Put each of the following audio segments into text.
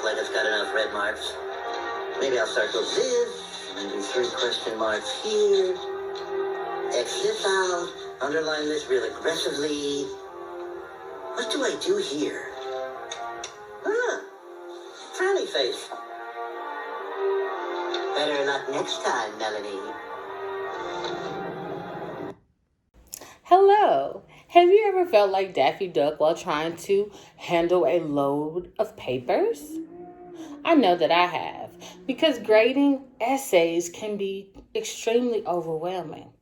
like it's got enough red marks. Maybe I'll circle this, and do 3 question marks here. X this out, underline this real aggressively. What do I do here? Frowny face. Better luck next time, Melanie. Hello. Have you ever felt like Daffy Duck while trying to handle a load of papers? I know that I have, because grading essays can be extremely overwhelming.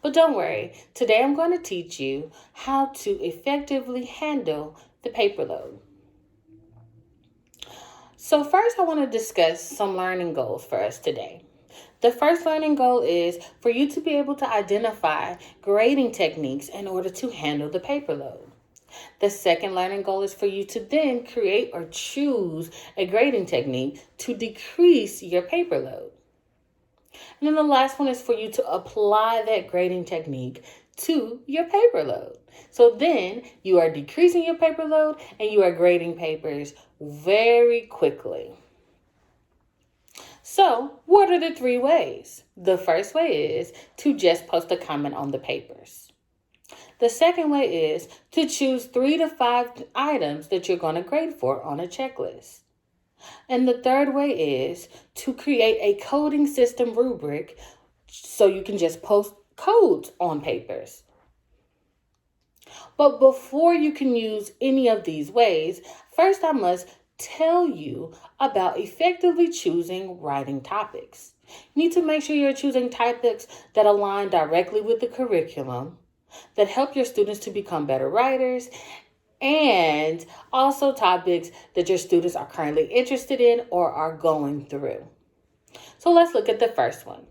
But don't worry, today I'm going to teach you how to effectively handle the paper load. So first I want to discuss some learning goals for us today. The first learning goal is for you to be able to identify grading techniques in order to handle the paper load. The second learning goal is for you to then create or choose a grading technique to decrease your paper load. And then the last one is for you to apply that grading technique to your paper load. So then you are decreasing your paper load and you are grading papers very quickly. So, what are the 3 ways? The first way is to just post a comment on the papers. The second way is to choose 3 to 5 items that you're going to grade for on a checklist. And the third way is to create a coding system rubric so you can just post codes on papers. But before you can use any of these ways, first I must tell you about effectively choosing writing topics. You need to make sure you're choosing topics that align directly with the curriculum, that help your students to become better writers, and also topics that your students are currently interested in or are going through. So let's look at the first one.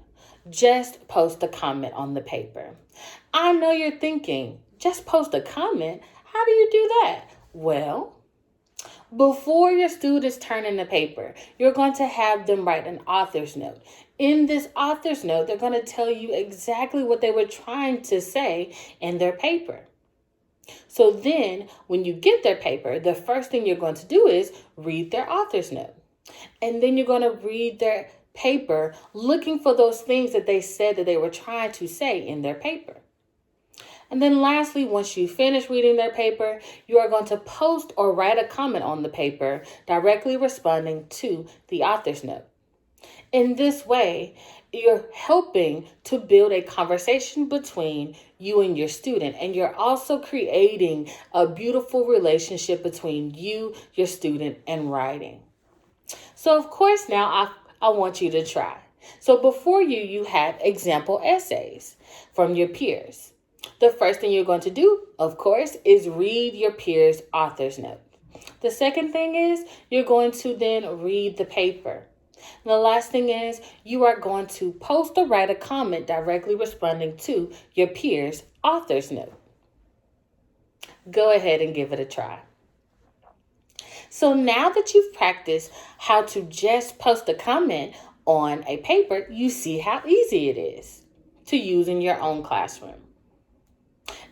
Just post a comment on the paper. I know you're thinking, just post a comment? How do you do that? Well, before your students turn in the paper, you're going to have them write an author's note. In this author's note, they're going to tell you exactly what they were trying to say in their paper. So then, when you get their paper, the first thing you're going to do is read their author's note. And then you're going to read their paper looking for those things that they said that they were trying to say in their paper. And then lastly, once you finish reading their paper, you are going to post or write a comment on the paper directly responding to the author's note. In this way, you're helping to build a conversation between you and your student, and you're also creating a beautiful relationship between you, your student, and writing. So of course, now I want you to try. So before you have example essays from your peers. The first thing you're going to do, of course, is read your peers' author's note. The second thing is you're going to then read the paper. And the last thing is you are going to post or write a comment directly responding to your peers' author's note. Go ahead and give it a try. So now that you've practiced how to just post a comment on a paper, you see how easy it is to use in your own classroom.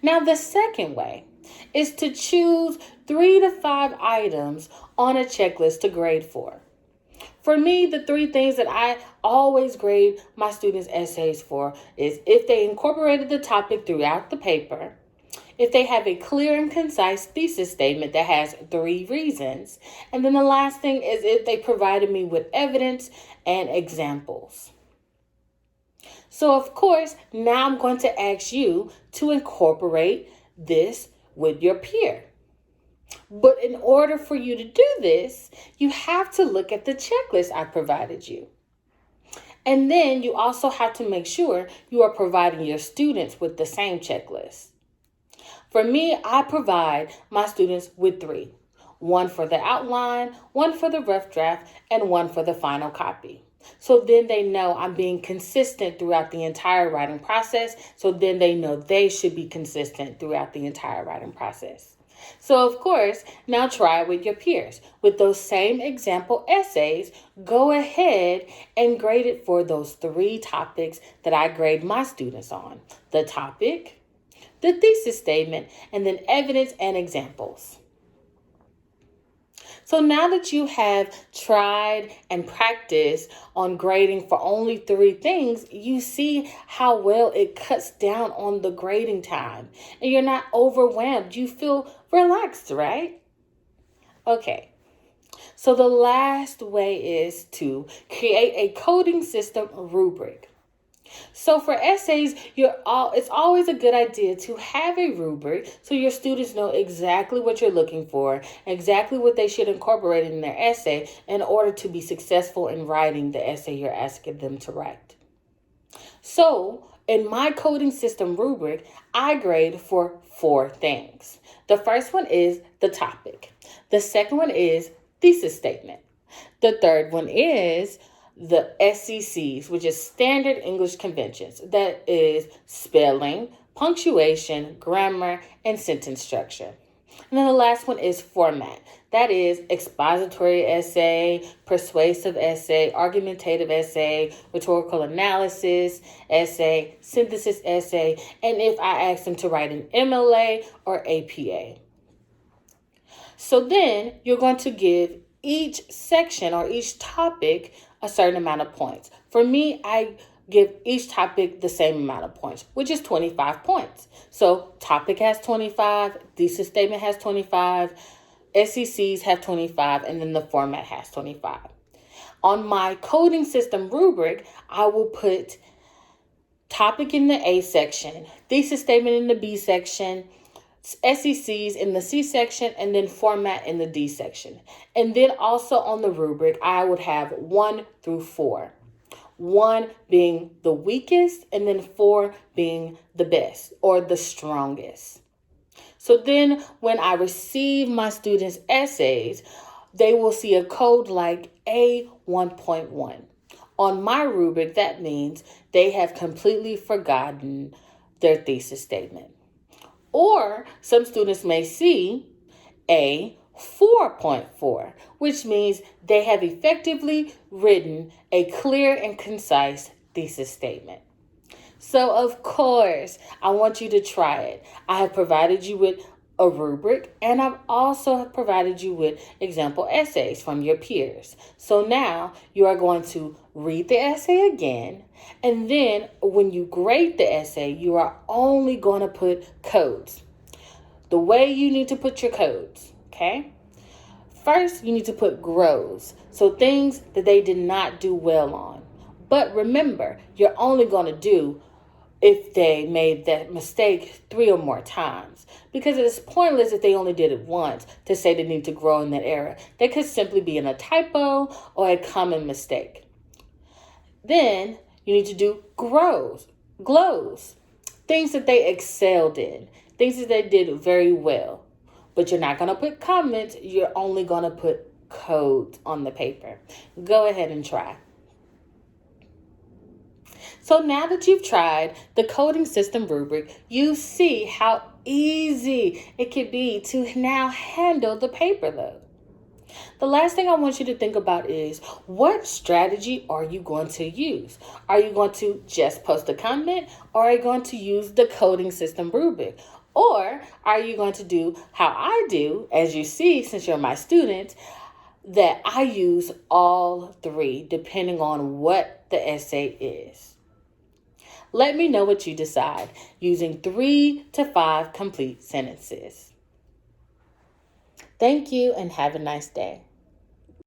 Now, the second way is to choose 3 to 5 items on a checklist to grade for. For me, the 3 things that I always grade my students' essays for is if they incorporated the topic throughout the paper, if they have a clear and concise thesis statement that has 3 reasons, and then the last thing is if they provided me with evidence and examples. So, of course, now I'm going to ask you to incorporate this with your peer. But in order for you to do this, you have to look at the checklist I provided you. And then you also have to make sure you are providing your students with the same checklist. For me, I provide my students with 3. 1 for the outline, 1 for the rough draft, and 1 for the final copy. So then they know I'm being consistent throughout the entire writing process. So then they know they should be consistent throughout the entire writing process. So of course, now try it with your peers. With those same example essays, go ahead and grade it for those 3 topics that I grade my students on. The topic, the thesis statement, and then evidence and examples. So now that you have tried and practiced on grading for only 3 things, you see how well it cuts down on the grading time. And you're not overwhelmed. You feel relaxed, right? Okay. So the last way is to create a coding system rubric. So for essays, it's always a good idea to have a rubric so your students know exactly what you're looking for, exactly what they should incorporate in their essay in order to be successful in writing the essay you're asking them to write. So in my coding system rubric, I grade for 4 things. The first one is the topic. The second one is thesis statement. The third one is the SECs, which is Standard English Conventions. That is spelling, punctuation, grammar, and sentence structure. And then the last one is format. That is expository essay, persuasive essay, argumentative essay, rhetorical analysis essay, synthesis essay, and if I ask them to write an MLA or APA. So then you're going to give each section or each topic a certain amount of points. For me, I give each topic the same amount of points, which is 25 points. So topic has 25, thesis statement has 25, SECs have 25, and then the format has 25. On my coding system rubric, I will put topic in the A section, thesis statement in the B section, SECs in the C section, and then format in the D section. And then also on the rubric, I would have 1 through 4. 1 being the weakest, and then 4 being the best or the strongest. So then when I receive my students' essays, they will see a code like A1.1. On my rubric, that means they have completely forgotten their thesis statement. Or some students may see a 4.4, which means they have effectively written a clear and concise thesis statement. So, of course, I want you to try it. I have provided you with a rubric, and I've also provided you with example essays from your peers. So now you are going to read the essay again, and then when you grade the essay, you are only going to put codes. The way you need to put your codes, okay? First, you need to put grows, so things that they did not do well on. But remember, you're only going to do if they made that mistake 3 or more times, because it is pointless if they only did it once to say they need to grow in that area. They could simply be in a typo or a common mistake. Then you need to do glows, things that they excelled in, things that they did very well. But you're not going to put comments, you're only going to put codes on the paper. Go ahead and try. So now that you've tried the coding system rubric, you see how easy it could be to now handle the paper load. The last thing I want you to think about is, what strategy are you going to use? Are you going to just post a comment, or are you going to use the coding system rubric? Or are you going to do how I do, as you see, since you're my student, that I use all 3 depending on what the essay is? Let me know what you decide using 3 to 5 complete sentences. Thank you and have a nice day.